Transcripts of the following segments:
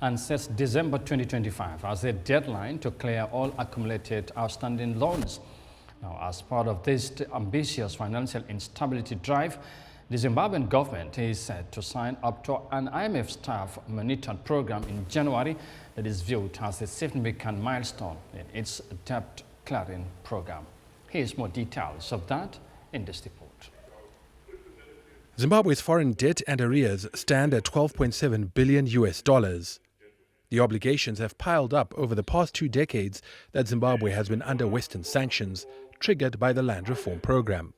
and sets December 2025 as a deadline to clear all accumulated outstanding loans. Now, as part of this ambitious financial instability drive, the Zimbabwean government is set to sign up to an IMF staff monitored program in January that is viewed as a significant milestone in its debt clearing program. Here's more details of that in this report. Zimbabwe's foreign debt and arrears stand at $12.7 billion. The obligations have piled up over the past 2 decades that Zimbabwe has been under Western sanctions, triggered by the land reform program.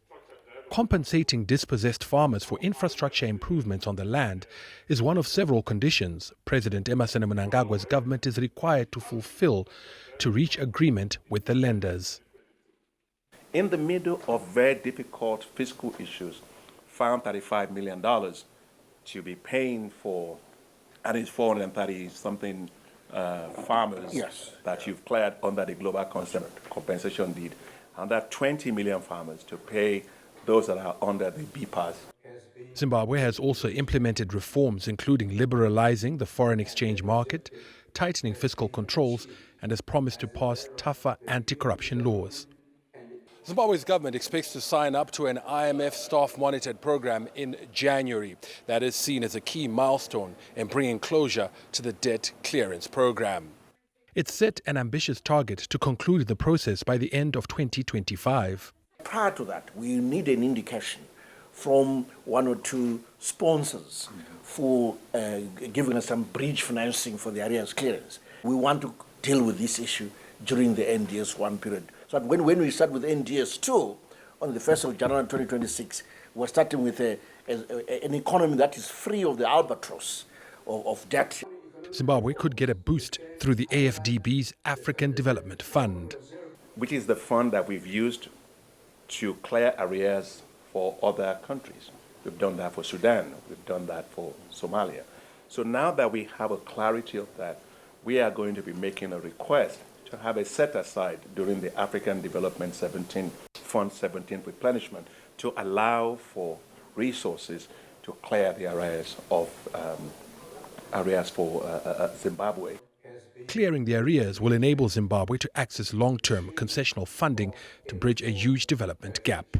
Compensating dispossessed farmers for infrastructure improvements on the land is one of several conditions President Emmerson Mnangagwa's government is required to fulfill to reach agreement with the lenders. In the middle of very difficult fiscal issues, found $35 million to be paying for at least 430-something farmers that you've cleared under the global compensation deed, and that 20 million farmers to pay those that are under the BPAS. Zimbabwe has also implemented reforms including liberalizing the foreign exchange market, tightening fiscal controls, and has promised to pass tougher anti-corruption laws. Zimbabwe's government expects to sign up to an IMF staff-monitored program in January. That is seen as a key milestone in bringing closure to the debt clearance program. It set an ambitious target to conclude the process by the end of 2025. Prior to that, we need an indication from 1 or 2 sponsors for giving us some bridge financing for the Arrears clearance. We want to deal with this issue during the NDS 1 period. So when we start with NDS 2, on the 1st of January 2026, we're starting with an economy that is free of the albatross of debt. Zimbabwe could get a boost through the AFDB's African Development Fund, which is the fund that we've used to clear arrears for other countries. We've done that for Sudan, we've done that for Somalia. So now that we have a clarity of that, we are going to be making a request to have a set aside during the African Development Fund 17 replenishment to allow for resources to clear the arrears of arrears for Zimbabwe. Clearing the arrears will enable Zimbabwe to access long-term concessional funding to bridge a huge development gap.